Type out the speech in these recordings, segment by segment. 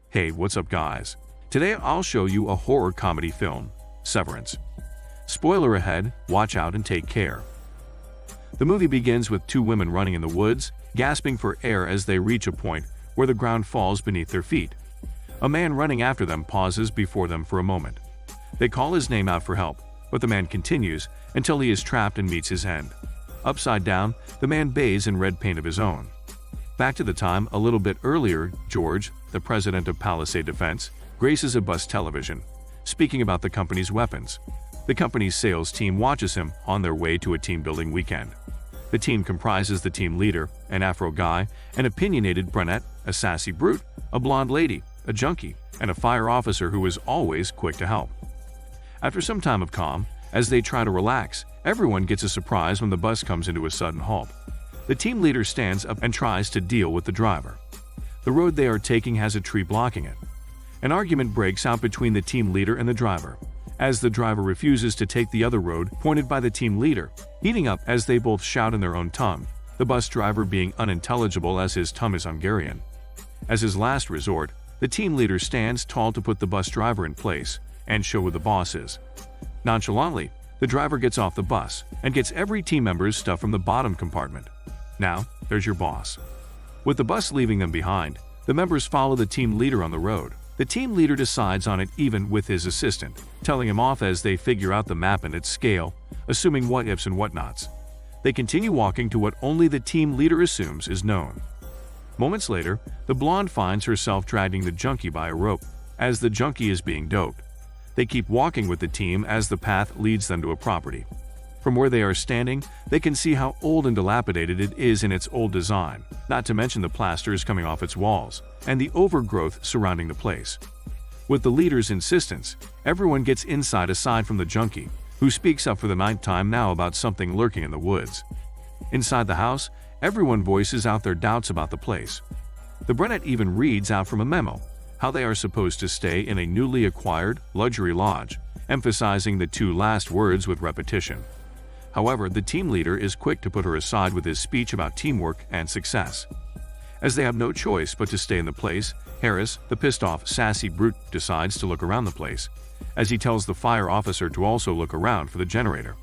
Hey, what's up guys? Today I'll show you a horror comedy film, Severance. Spoiler ahead, watch out and take care. The movie begins with two women running in the woods, gasping for air as they reach a point where the ground falls beneath their feet. A man running after them pauses before them for a moment. They call his name out for help, but the man continues until he is trapped and meets his end. Upside down, the man bathes in red paint of his own. Back to the time a little bit earlier, George, the president of Palisade Defense, graces a bus television, speaking about the company's weapons. The company's sales team watches him on their way to a team-building weekend. The team comprises the team leader, an Afro guy, an opinionated brunette, a sassy brute, a blonde lady, a junkie, and a fire officer who is always quick to help. After some time of calm, as they try to relax, everyone gets a surprise when the bus comes into a sudden halt. The team leader stands up and tries to deal with the driver. The road they are taking has a tree blocking it. An argument breaks out between the team leader and the driver, as the driver refuses to take the other road pointed by the team leader, heating up as they both shout in their own tongue, the bus driver being unintelligible as his tongue is Hungarian. As his last resort, the team leader stands tall to put the bus driver in place and show who the boss is. Nonchalantly, the driver gets off the bus and gets every team member's stuff from the bottom compartment. Now, there's your boss. With the bus leaving them behind, the members follow the team leader on the road. The team leader decides on it even with his assistant, telling him off as they figure out the map and its scale, assuming what-ifs and whatnots. They continue walking to what only the team leader assumes is known. Moments later, the blonde finds herself dragging the junkie by a rope, as the junkie is being doped. They keep walking with the team as the path leads them to a property. From where they are standing, they can see how old and dilapidated it is in its old design, not to mention the plasters coming off its walls, and the overgrowth surrounding the place. With the leader's insistence, everyone gets inside aside from the junkie, who speaks up for the ninth time now about something lurking in the woods. Inside the house, everyone voices out their doubts about the place. The brunette even reads out from a memo how they are supposed to stay in a newly acquired luxury lodge, emphasizing the two last words with repetition. However, the team leader is quick to put her aside with his speech about teamwork and success. As they have no choice but to stay in the place, Harris, the pissed-off, sassy brute, decides to look around the place, as he tells the fire officer to also look around for the generator.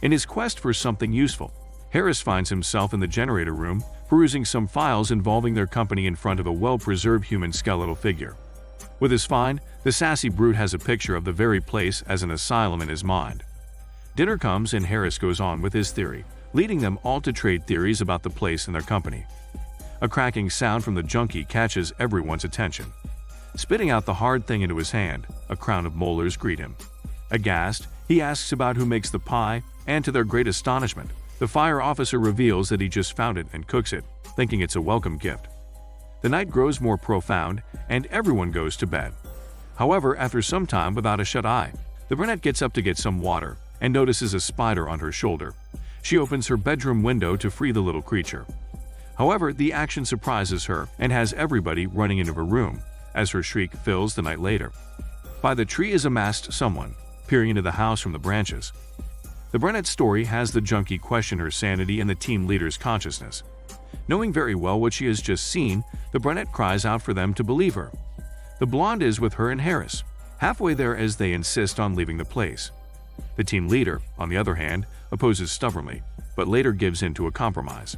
In his quest for something useful, Harris finds himself in the generator room, perusing some files involving their company in front of a well-preserved human skeletal figure. With his find, the sassy brute has a picture of the very place as an asylum in his mind. Dinner comes and Harris goes on with his theory, leading them all to trade theories about the place and their company. A cracking sound from the junkie catches everyone's attention. Spitting out the hard thing into his hand, a crown of molars greet him. Aghast, he asks about who makes the pie, and to their great astonishment, the fire officer reveals that he just found it and cooks it, thinking it's a welcome gift. The night grows more profound, and everyone goes to bed. However, after some time without a shut eye, the brunette gets up to get some water and notices a spider on her shoulder. She opens her bedroom window to free the little creature. However, the action surprises her and has everybody running into her room, as her shriek fills the night later. By the tree is a masked someone, peering into the house from the branches. The brunette's story has the junkie question her sanity and the team leader's consciousness. Knowing very well what she has just seen, the brunette cries out for them to believe her. The blonde is with her and Harris, halfway there as they insist on leaving the place. The team leader, on the other hand, opposes stubbornly, but later gives in to a compromise.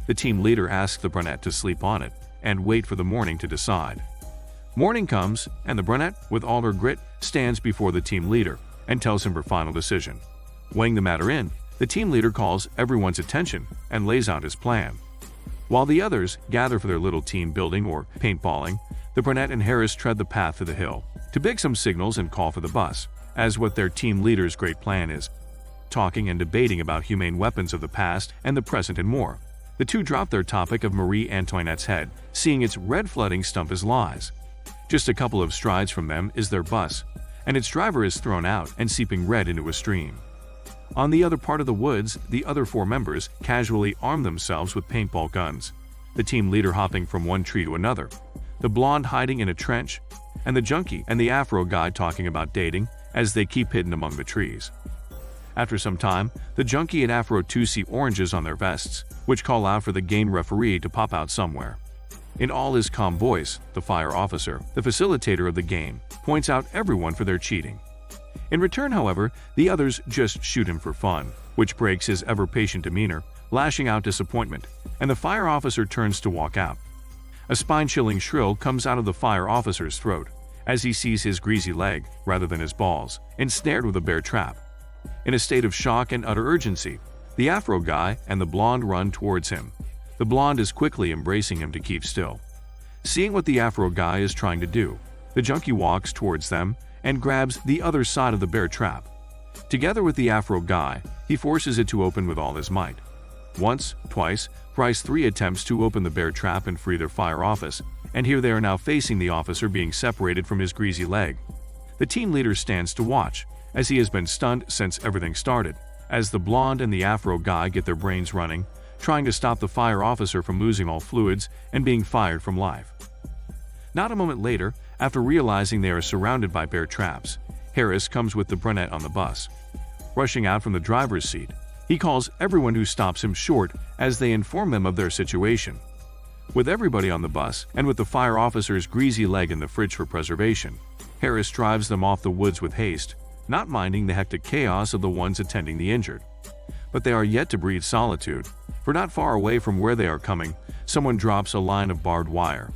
The team leader asks the brunette to sleep on it and wait for the morning to decide. Morning comes, and the brunette, with all her grit, stands before the team leader and tells him her final decision. Weighing the matter in, the team leader calls everyone's attention and lays out his plan. While the others gather for their little team building or paintballing, the brunette and Harris tread the path to the hill to big some signals and call for the bus, as what their team leader's great plan is. Talking and debating about humane weapons of the past and the present and more, the two drop their topic of Marie Antoinette's head, seeing its red flooding stump as lies. Just a couple of strides from them is their bus, and its driver is thrown out and seeping red into a stream. On the other part of the woods, the other four members casually arm themselves with paintball guns, the team leader hopping from one tree to another, the blonde hiding in a trench, and the junkie and the Afro guy talking about dating as they keep hidden among the trees. After some time, the junkie and Afro 2 see oranges on their vests, which call out for the game referee to pop out somewhere. In all his calm voice, the fire officer, the facilitator of the game, points out everyone for their cheating. In return, however, the others just shoot him for fun, which breaks his ever-patient demeanor, lashing out disappointment, and the fire officer turns to walk out. A spine-chilling shrill comes out of the fire officer's throat as he sees his greasy leg, rather than his balls, ensnared with a bear trap. In a state of shock and utter urgency, the Afro guy and the blonde run towards him. The blonde is quickly embracing him to keep still. Seeing what the Afro guy is trying to do, the junkie walks towards them and grabs the other side of the bear trap. Together with the Afro guy, he forces it to open with all his might. Once, twice, thrice 3 attempts to open the bear trap and free their fire office, and here they are now facing the officer being separated from his greasy leg. The team leader stands to watch, as he has been stunned since everything started, as the blonde and the Afro guy get their brains running, trying to stop the fire officer from losing all fluids and being fired from life. Not a moment later, after realizing they are surrounded by bear traps, Harris comes with the brunette on the bus. Rushing out from the driver's seat, he calls everyone who stops him short as they inform them of their situation. With everybody on the bus, and with the fire officer's greasy leg in the fridge for preservation, Harris drives them off the woods with haste, not minding the hectic chaos of the ones attending the injured. But they are yet to breathe solitude, for not far away from where they are coming, someone drops a line of barbed wire.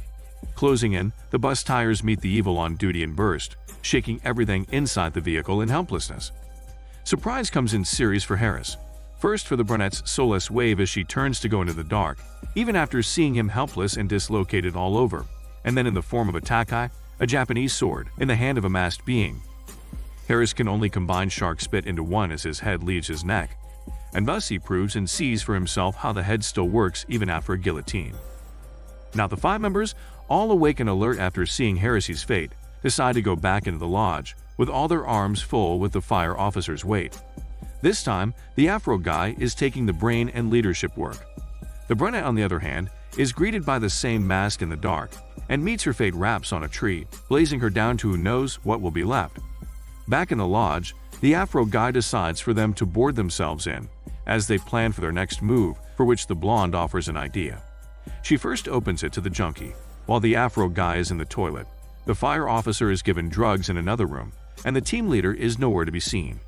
Closing in, the bus tires meet the evil on duty and burst, shaking everything inside the vehicle in helplessness. Surprise comes in series for Harris. First for the brunette's soulless wave as she turns to go into the dark, even after seeing him helpless and dislocated all over, and then in the form of a takai, a Japanese sword, in the hand of a masked being. Harris can only combine shark spit into one as his head leaves his neck, and thus he proves and sees for himself how the head still works even after a guillotine. Now the 5 members, all awake and alert after seeing Harris's fate, decide to go back into the lodge, with all their arms full with the fire officer's weight. This time, the Afro guy is taking the brain and leadership work. The brunette, on the other hand, is greeted by the same mask in the dark, and meets her fate wraps on a tree, blazing her down to who knows what will be left. Back in the lodge, the Afro guy decides for them to board themselves in, as they plan for their next move, for which the blonde offers an idea. She first opens it to the junkie, while the Afro guy is in the toilet. The fire officer is given drugs in another room, and the team leader is nowhere to be seen.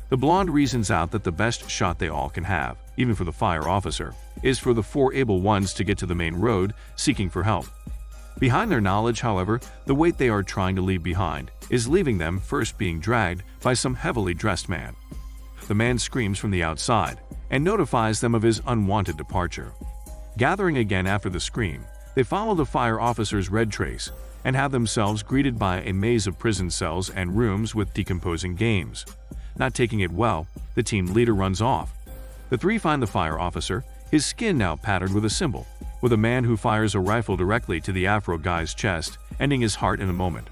The blonde reasons out that the best shot they all can have, even for the fire officer, is for the 4 able ones to get to the main road, seeking for help. Behind their knowledge, however, the weight they are trying to leave behind is leaving them first being dragged by some heavily dressed man. The man screams from the outside and notifies them of his unwanted departure. Gathering again after the scream, they follow the fire officer's red trace and have themselves greeted by a maze of prison cells and rooms with decomposing games. Not taking it well, the team leader runs off. The 3 find the fire officer, his skin now patterned with a symbol, with a man who fires a rifle directly to the Afro guy's chest, ending his heart in a moment.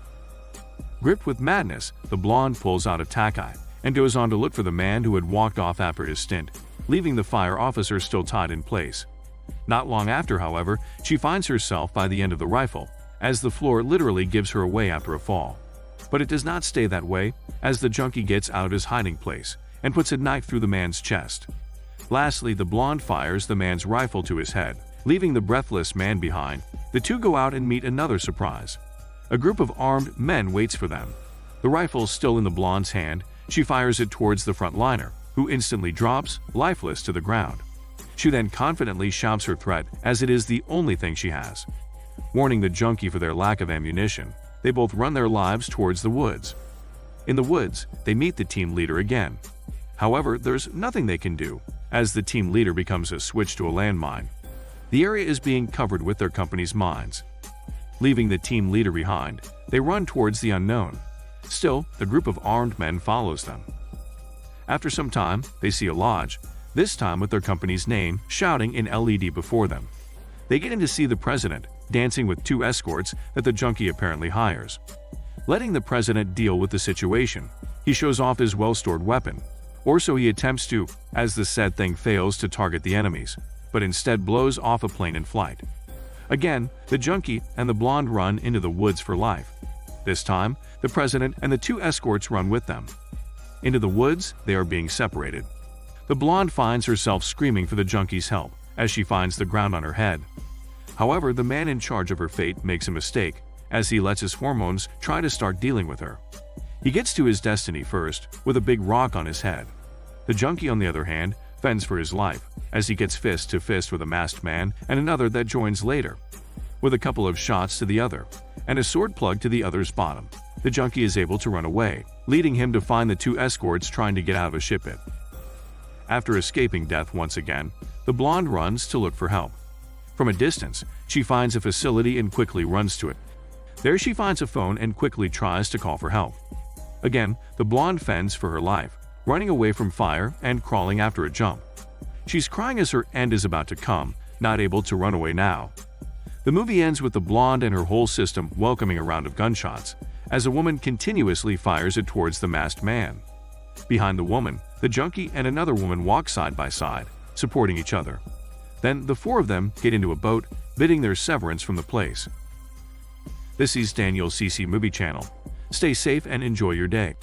Gripped with madness, the blonde pulls out a takai and goes on to look for the man who had walked off after his stint, leaving the fire officer still tied in place. Not long after, however, she finds herself by the end of the rifle, as the floor literally gives her away after a fall. But it does not stay that way, as the junkie gets out of his hiding place and puts a knife through the man's chest. Lastly, the blonde fires the man's rifle to his head, leaving the breathless man behind. The 2 go out and meet another surprise. A group of armed men waits for them. The rifle still in the blonde's hand, she fires it towards the frontliner, who instantly drops, lifeless, to the ground. She then confidently shouts her threat, as it is the only thing she has. Warning the junkie for their lack of ammunition, they both run their lives towards the woods. In the woods, they meet the team leader again. However, there's nothing they can do, as the team leader becomes a switch to a landmine. The area is being covered with their company's mines. Leaving the team leader behind, they run towards the unknown. Still, the group of armed men follows them. After some time, they see a lodge, this time with their company's name shouting in LED before them. They get in to see the president, dancing with 2 escorts that the junkie apparently hires. Letting the president deal with the situation, he shows off his well-stored weapon, or so he attempts to, as the said thing fails to target the enemies, but instead blows off a plane in flight. Again, the junkie and the blonde run into the woods for life. This time, the president and the 2 escorts run with them. Into the woods, they are being separated. The blonde finds herself screaming for the junkie's help as she finds the ground on her head. However, the man in charge of her fate makes a mistake as he lets his hormones try to start dealing with her. He gets to his destiny first with a big rock on his head. The junkie, on the other hand, fends for his life as he gets fist to fist with a masked man and another that joins later. With a couple of shots to the other and a sword plug to the other's bottom, the junkie is able to run away, leading him to find the two escorts trying to get out of a ship pit. After escaping death once again, the blonde runs to look for help. From a distance, she finds a facility and quickly runs to it. There she finds a phone and quickly tries to call for help. Again, the blonde fends for her life, running away from fire and crawling after a jump. She's crying as her end is about to come, not able to run away now. The movie ends with the blonde and her whole system welcoming a round of gunshots, as a woman continuously fires it towards the masked man. Behind the woman, the junkie and another woman walk side by side, supporting each other. Then the four of them get into a boat, bidding their severance from the place. This is Daniel CC Movie Channel. Stay safe and enjoy your day.